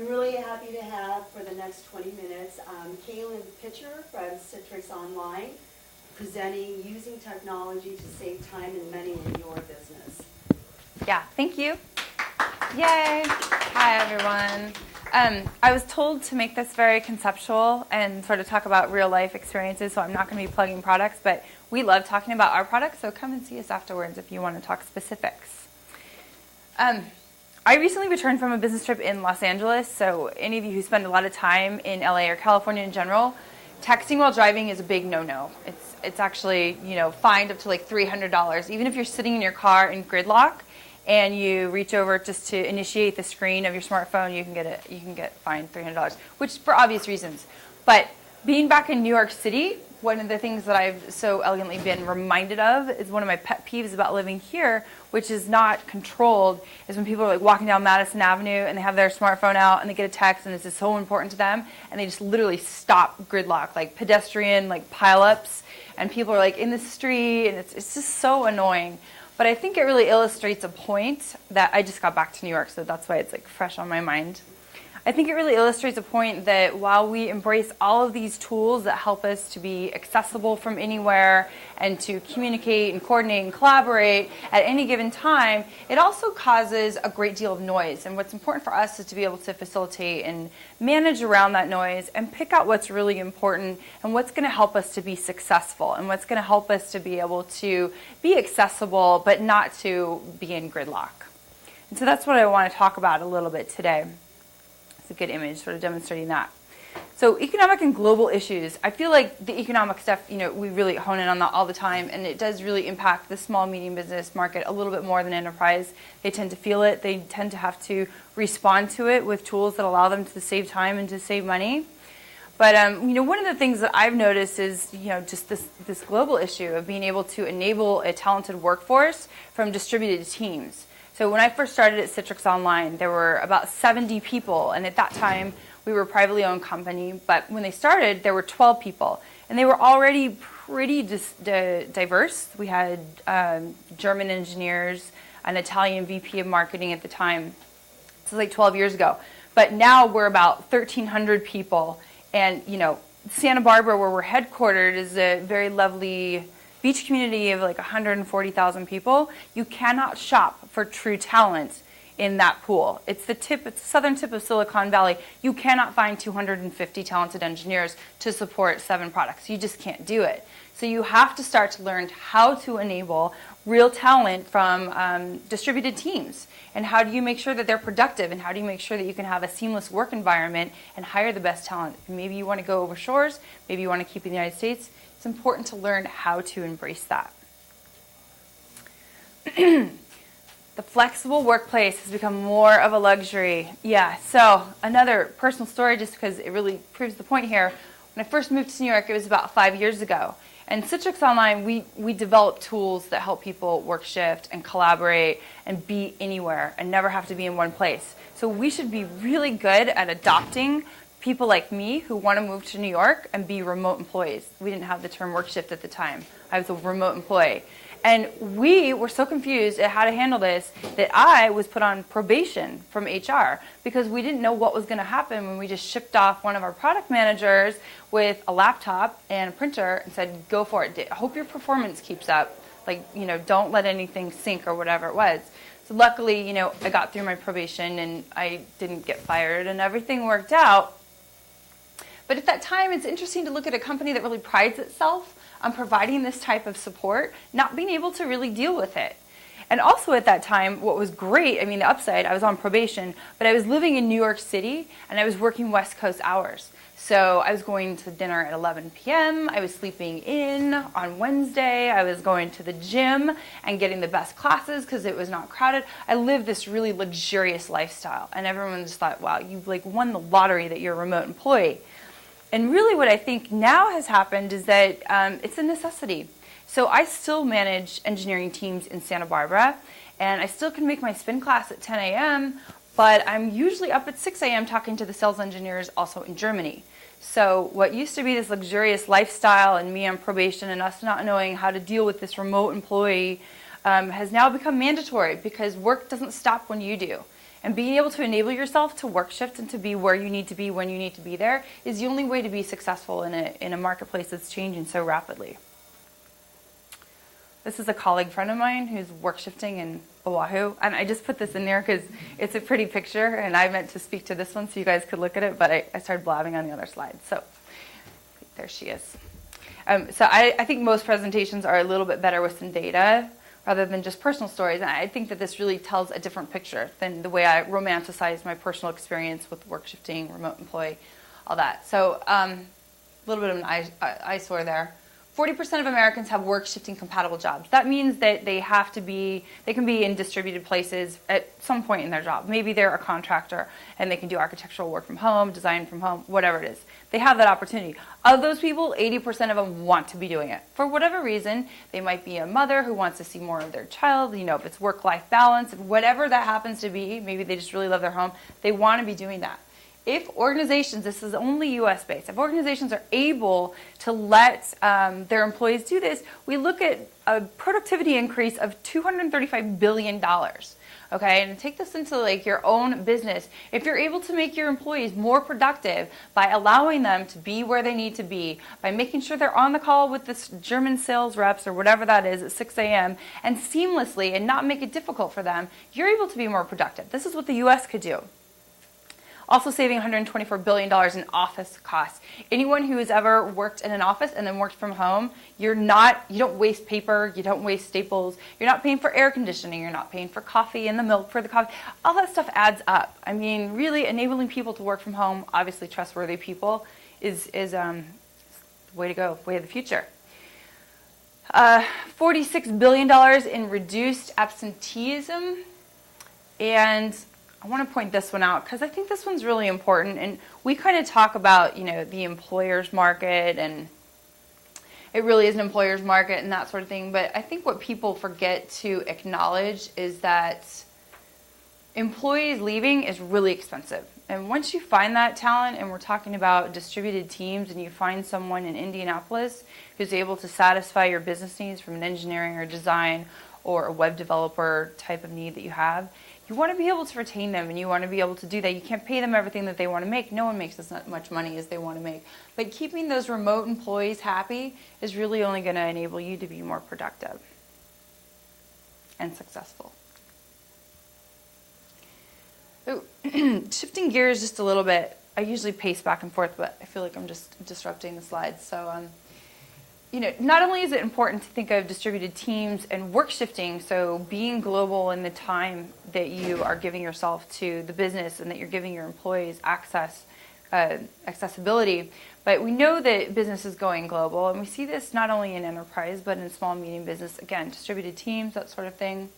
I'm really happy to have for the next 20 minutes Kaylin Pitcher from Citrix Online presenting using technology to save time and money in your business. Yeah, thank you. Yay. Hi, everyone. I was told to make this very conceptual and sort of talk about real life experiences, so I'm not going to be plugging products, but we love talking about our products, so come and see us afterwards if you want to talk specifics. I recently returned from a business trip in Los Angeles, so any of you who spend a lot of time in LA or California in general, texting while driving is a big no-no. It's actually, fined up to like $300. Even if you're sitting in your car in gridlock and you reach over just to initiate the screen of your smartphone, you can get fined $300, which for obvious reasons. But being back in New York City, one of the things that I've so elegantly been reminded of is one of my pet peeves about living here, which is not controlled, is when people are like walking down Madison Avenue and they have their smartphone out and they get a text and it's just so important to them and they just literally stop gridlock, like pedestrian like pileups, and people are like in the street and it's just so annoying. But I think it really illustrates a point that I just got back to New York, so that's why it's like fresh on my mind. I think it really illustrates a point that while we embrace all of these tools that help us to be accessible from anywhere and to communicate and coordinate and collaborate at any given time, it also causes a great deal of noise. And what's important for us is to be able to facilitate and manage around that noise and pick out what's really important and what's going to help us to be successful and what's going to help us to be able to be accessible but not to be in gridlock. And so that's what I want to talk about a little bit today. It's a good image sort of demonstrating that. So economic and global issues. I feel like the economic stuff, we really hone in on that all the time, and it does really impact the small, medium business market a little bit more than enterprise. They tend to feel it. They tend to have to respond to it with tools that allow them to save time and to save money. But one of the things that I've noticed is just this global issue of being able to enable a talented workforce from distributed teams. So when I first started at Citrix Online, there were about 70 people, and at that time, we were a privately owned company, but when they started, there were 12 people, and they were already pretty diverse. We had German engineers, an Italian VP of marketing at the time. This was like 12 years ago. But now we're about 1,300 people, and Santa Barbara, where we're headquartered, is a very lovely beach community of like 140,000 people. You cannot shop for true talent in that pool. It's the southern tip of Silicon Valley. You cannot find 250 talented engineers to support 7 products. You just can't do it. So you have to start to learn how to enable real talent from distributed teams. And how do you make sure that they're productive? And how do you make sure that you can have a seamless work environment and hire the best talent? Maybe you want to go over shores. Maybe you want to keep in the United States. It's important to learn how to embrace that. The flexible workplace has become more of a luxury. Yeah, so another personal story just because it really proves the point here. When I first moved to New York, it was about 5 years ago. And Citrix Online, we developed tools that help people work shift and collaborate and be anywhere and never have to be in one place. So we should be really good at adopting people like me who want to move to New York and be remote employees. We didn't have the term work shift at the time. I was a remote employee. And we were so confused at how to handle this that I was put on probation from HR because we didn't know what was going to happen when we just shipped off one of our product managers with a laptop and a printer and said, go for it. Hope your performance keeps up. Don't let anything sink or whatever it was. So luckily, I got through my probation and I didn't get fired and everything worked out. But at that time, it's interesting to look at a company that really prides itself on providing this type of support, not being able to really deal with it. And also at that time, what was great, the upside, I was on probation, but I was living in New York City and I was working West Coast hours. So I was going to dinner at 11 p.m., I was sleeping in on Wednesday, I was going to the gym and getting the best classes because it was not crowded. I lived this really luxurious lifestyle and everyone just thought, wow, you won the lottery that you're a remote employee. And really what I think now has happened is that it's a necessity. So I still manage engineering teams in Santa Barbara, and I still can make my spin class at 10 a.m., but I'm usually up at 6 a.m. talking to the sales engineers also in Germany. So what used to be this luxurious lifestyle and me on probation and us not knowing how to deal with this remote employee has now become mandatory because work doesn't stop when you do. And being able to enable yourself to work shift and to be where you need to be when you need to be there is the only way to be successful in a marketplace that's changing so rapidly. This is a colleague friend of mine who's work shifting in Oahu, and I just put this in there because it's a pretty picture, and I meant to speak to this one so you guys could look at it, but I started blabbing on the other slide. So there she is. So I think most presentations are a little bit better with some data rather than just personal stories, and I think that this really tells a different picture than the way I romanticize my personal experience with work shifting, remote employee, all that. So a little bit of an eyesore there. 40% of Americans have work shifting compatible jobs. That means that they can be in distributed places at some point in their job. Maybe they're a contractor and they can do architectural work from home, design from home, whatever it is. They have that opportunity. Of those people, 80% of them want to be doing it. For whatever reason, they might be a mother who wants to see more of their child, if it's work-life balance, whatever that happens to be, maybe they just really love their home, they want to be doing that. If organizations, this is only U.S. based, if organizations are able to let their employees do this, we look at a productivity increase of $235 billion. Okay, and take this into your own business. If you're able to make your employees more productive by allowing them to be where they need to be, by making sure they're on the call with the German sales reps or whatever that is at 6 a.m. and seamlessly and not make it difficult for them, you're able to be more productive. This is what the U.S. could do. Also saving $124 billion in office costs. Anyone who has ever worked in an office and then worked from home, you don't waste paper, you don't waste staples, you're not paying for air conditioning, you're not paying for coffee and the milk for the coffee. All that stuff adds up. I mean, really enabling people to work from home, obviously trustworthy people, is the way to go, way of the future. $46 billion in reduced absenteeism, and I want to point this one out because I think this one's really important, and we kind of talk about the employer's market, and it really is an employer's market and that sort of thing, but I think what people forget to acknowledge is that employees leaving is really expensive. And once you find that talent, and we're talking about distributed teams, and you find someone in Indianapolis who's able to satisfy your business needs from an engineering or design or a web developer type of need that you have, you want to be able to retain them, and you want to be able to do that. You can't pay them everything that they want to make. No one makes as much money as they want to make. But keeping those remote employees happy is really only going to enable you to be more productive and successful. Shifting gears just a little bit. I usually pace back and forth, but I feel like I'm just disrupting the slides. So, not only is it important to think of distributed teams and work shifting, so being global in the time that you are giving yourself to the business and that you're giving your employees accessibility, but we know that business is going global, and we see this not only in enterprise, but in small, medium business, again, distributed teams, that sort of thing.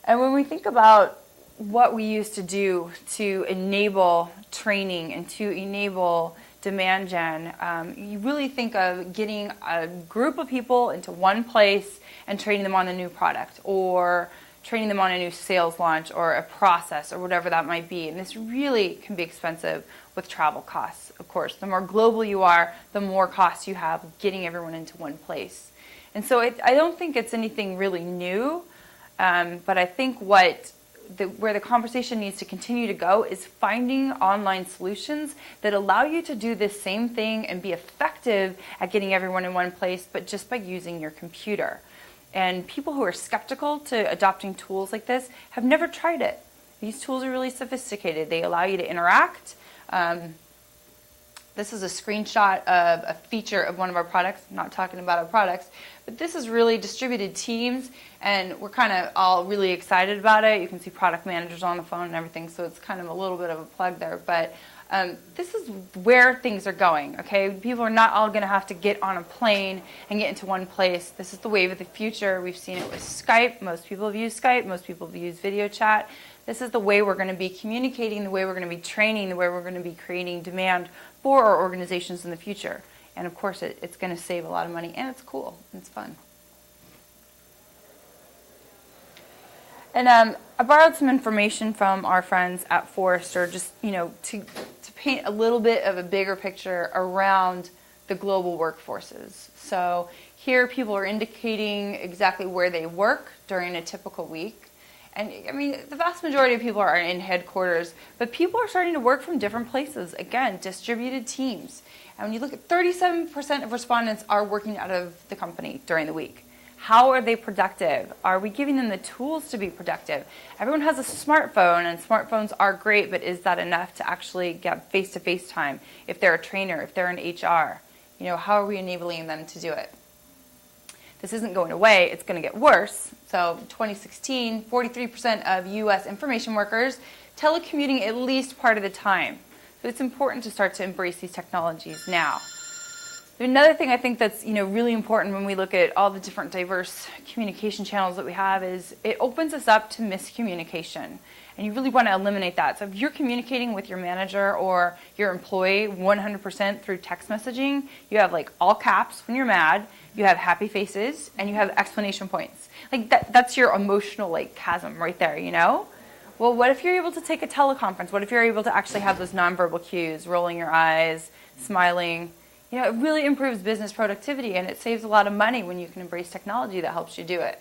And when we think about what we used to do to enable training and to enable demand gen, you really think of getting a group of people into one place and training them on a new product, or training them on a new sales launch or a process or whatever that might be. And this really can be expensive with travel costs, of course. The more global you are, the more costs you have of getting everyone into one place. And so I don't think it's anything really new, but I think where the conversation needs to continue to go is finding online solutions that allow you to do this same thing and be effective at getting everyone in one place, but just by using your computer. And people who are skeptical to adopting tools like this have never tried it. These tools are really sophisticated. They allow you to interact. This is a screenshot of a feature of one of our products. I'm not talking about our products, but this is really distributed teams, and we're kind of all really excited about it. You can see product managers on the phone and everything, so it's kind of a little bit of a plug there. But this is where things are going, okay? People are not all going to have to get on a plane and get into one place. This is the wave of the future. We've seen it with Skype. Most people have used Skype. Most people have used video chat. This is the way we're going to be communicating, the way we're going to be training, the way we're going to be creating demand for our organizations in the future. And of course, it's going to save a lot of money, and it's cool, and it's fun. And I borrowed some information from our friends at Forrester, just to paint a little bit of a bigger picture around the global workforces. So here, people are indicating exactly where they work during a typical week. And I mean, the vast majority of people are in headquarters, but people are starting to work from different places. Again, distributed teams. And when you look at 37% of respondents are working out of the company during the week. How are they productive? Are we giving them the tools to be productive? Everyone has a smartphone, and smartphones are great, but is that enough to actually get face-to-face time? If they're a trainer, if they're in HR, how are we enabling them to do it? This isn't going away, it's going to get worse. So 2016, 43% of U.S. information workers telecommuting at least part of the time. So it's important to start to embrace these technologies now. Another thing I think that's really important when we look at all the different diverse communication channels that we have is it opens us up to miscommunication. And you really want to eliminate that. So if you're communicating with your manager or your employee 100% through text messaging, you have like all caps when you're mad, you have happy faces, and you have exclamation points. Like that's your emotional chasm right there, Well, what if you're able to take a teleconference? What if you're able to actually have those nonverbal cues, rolling your eyes, smiling? It really improves business productivity, and it saves a lot of money when you can embrace technology that helps you do it.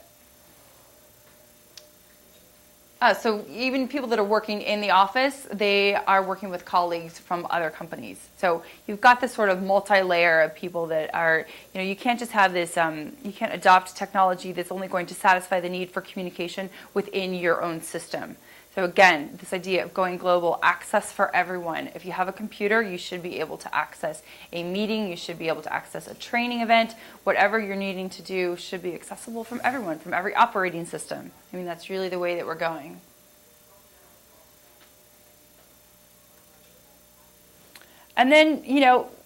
So even people that are working in the office, they are working with colleagues from other companies. So you've got this sort of multi-layer of people that are, you can't just have this, you can't adopt technology that's only going to satisfy the need for communication within your own system. So again, this idea of going global, access for everyone. If you have a computer, you should be able to access a meeting, you should be able to access a training event. Whatever you're needing to do should be accessible from everyone, from every operating system. I mean, that's really the way that we're going. And then,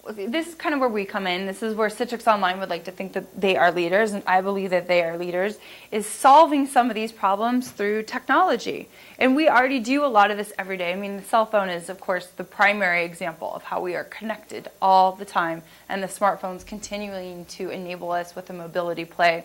this is kind of where we come in. This is where Citrix Online would like to think that they are leaders, and I believe that they are leaders, is solving some of these problems through technology. And we already do a lot of this every day. I mean, the cell phone is, of course, the primary example of how we are connected all the time, and the smartphone's continuing to enable us with a mobility play.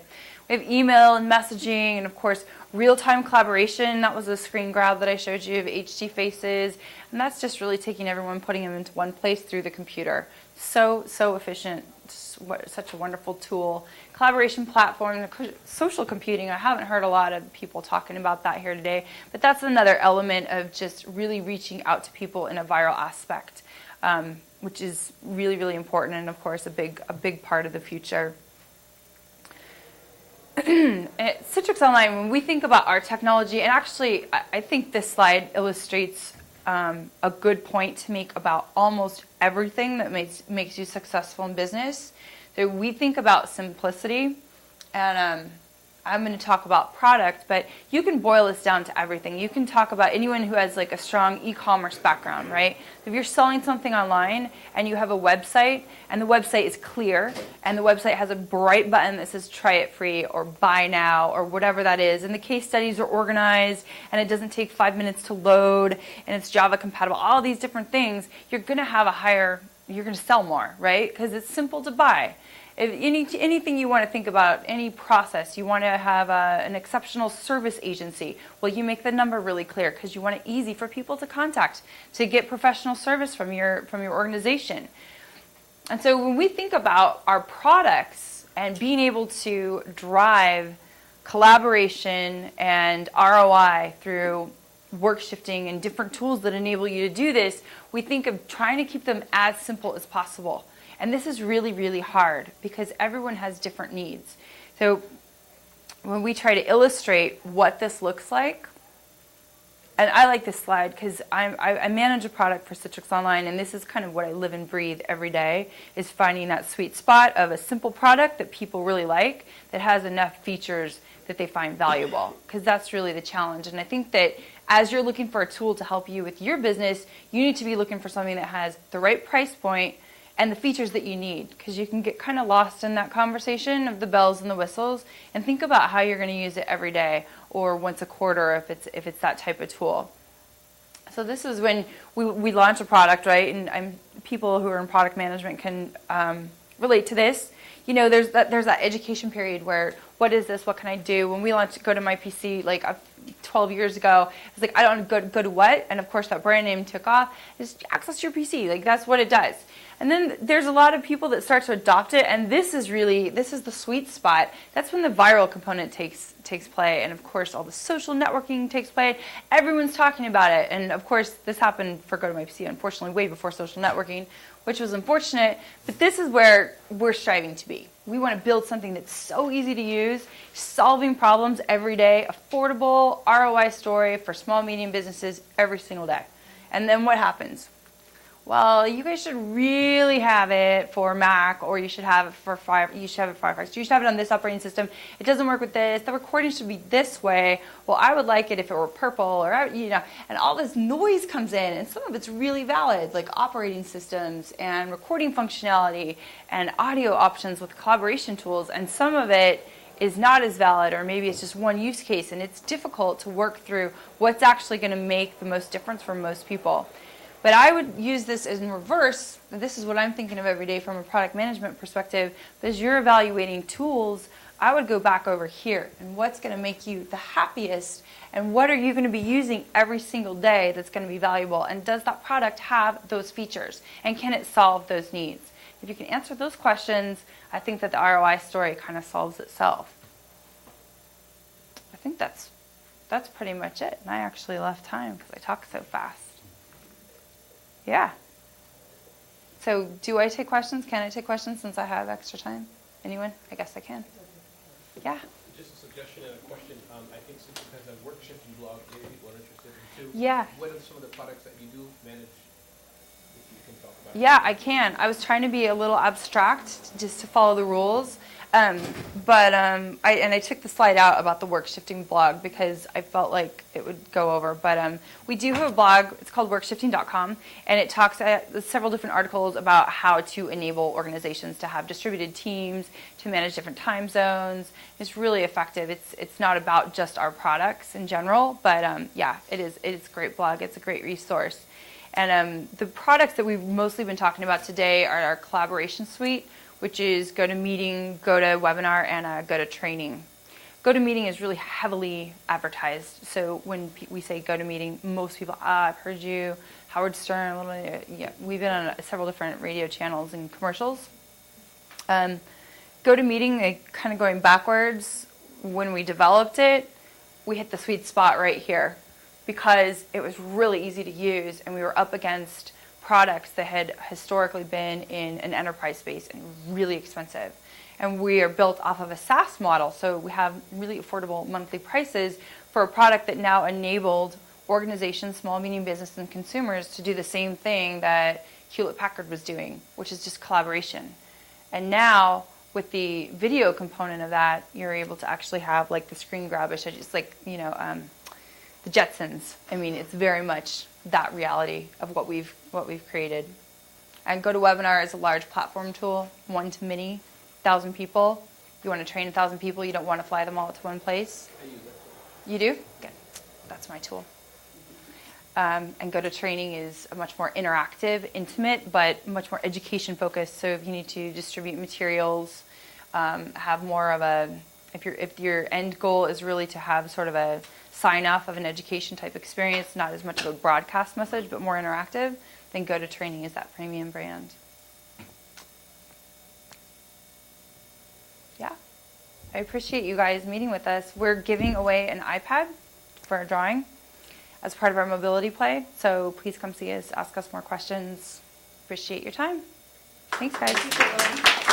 We have email and messaging, and of course, real-time collaboration. That was a screen grab that I showed you of HD faces, and that's just really taking everyone, putting them into one place through the computer. So efficient, such a wonderful tool. Collaboration platform, social computing. I haven't heard a lot of people talking about that here today, but that's another element of just really reaching out to people in a viral aspect, which is really, really important, and of course, a big part of the future. At Citrix Online, when we think about our technology, and actually I think this slide illustrates a good point to make about almost everything that makes you successful in business. So we think about simplicity, and I'm going to talk about product, but you can boil this down to everything. You can talk about anyone who has a strong e-commerce background, right? If you're selling something online and you have a website, and the website is clear, and the website has a bright button that says try it free or buy now or whatever that is, and the case studies are organized, and it doesn't take 5 minutes to load, and it's Java compatible, all these different things, you're going to sell more, right? Because it's simple to buy. If anything you want to think about, any process, you want to have an exceptional service agency, well, you make the number really clear because you want it easy for people to contact, to get professional service from your organization. And so when we think about our products and being able to drive collaboration and ROI through work shifting and different tools that enable you to do this, we think of trying to keep them as simple as possible. And this is really, really hard because everyone has different needs. So when we try to illustrate what this looks like, and I like this slide because I manage a product for Citrix Online, and this is kind of what I live and breathe every day, is finding that sweet spot of a simple product that people really like, that has enough features that they find valuable, because that's really the challenge. And I think that as you're looking for a tool to help you with your business, you need to be looking for something that has the right price point and the features that you need, because you can get kind of lost in that conversation of the bells and the whistles, and think about how you're going to use it every day or once a quarter if it's that type of tool. So this is when we launch a product, right? And people who are in product management can relate to this. There's that education period where, what is this? What can I do? When we go to my PC, like 12 years ago. It's like, I don't go to what? And of course that brand name took off. Is access your PC. Like, that's what it does. And then there's a lot of people that start to adopt it, and this is the sweet spot. That's when the viral component takes play, and of course all the social networking takes play. Everyone's talking about it, and of course this happened for GoToMyPC, unfortunately, way before social networking, which was unfortunate, but this is where we're striving to be. We want to build something that's so easy to use, solving problems every day, affordable ROI story for small, medium businesses every single day. And then what happens? Well, you guys should really have it for Mac, or you should have it for Firefox. You should have it on this operating system. It doesn't work with this. The recording should be this way. Well, I would like it if it were purple, or and all this noise comes in, and some of it's really valid, like operating systems and recording functionality and audio options with collaboration tools, and some of it is not as valid, or maybe it's just one use case, and it's difficult to work through what's actually going to make the most difference for most people. But I would use this as in reverse. This is what I'm thinking of every day from a product management perspective. But as you're evaluating tools, I would go back over here. And what's going to make you the happiest? And what are you going to be using every single day that's going to be valuable? And does that product have those features? And can it solve those needs? If you can answer those questions, I think that the ROI story kind of solves itself. I think that's pretty much it. And I actually left time because I talk so fast. Yeah. So do I take questions? Can I take questions since I have extra time? Anyone? I guess I can. Yeah. Just a suggestion and a question. I think Citrix has a work shifting blog. Maybe people are interested in too. Yeah. What are some of the products that you do manage? If you can talk about. Yeah, I can. I was trying to be a little abstract just to follow the rules. I took the slide out about the work shifting blog because I felt like it would go over. But we do have a blog. It's called workshifting.com, and it talks several different articles about how to enable organizations to have distributed teams, to manage different time zones. It's really effective. It's not about just our products in general, but yeah, it is a great blog. It's a great resource. And the products that we've mostly been talking about today are our collaboration suite, which is GoToMeeting, GoToWebinar, and GoToTraining. GoToMeeting is really heavily advertised. So when we say GoToMeeting, most people, I've heard you, Howard Stern, yeah, we've been on several different radio channels and commercials. GoToMeeting, kind of going backwards, when we developed it, we hit the sweet spot right here because it was really easy to use, and we were up against products that had historically been in an enterprise space and really expensive. And we are built off of a SaaS model, so we have really affordable monthly prices for a product that now enabled organizations, small, medium business, and consumers to do the same thing that Hewlett-Packard was doing, which is just collaboration. And now, with the video component of that, you're able to actually have like the screen grab. It's like, the Jetsons. I mean, it's very much that reality of what we've created. And GoToWebinar is a large platform tool, 1 to many, 1,000 people. You want to train 1,000 people, you don't want to fly them all to one place. I use that. You do? Good. That's my tool. And GoToTraining is a much more interactive, intimate, but much more education focused. So if you need to distribute materials, have more of a, if your end goal is really to have sort of a sign off of an education type experience, not as much of a broadcast message, but more interactive, then GoToTraining is that premium brand. Yeah. I appreciate you guys meeting with us. We're giving away an iPad for a drawing as part of our mobility play. So please come see us, ask us more questions. Appreciate your time. Thanks, guys.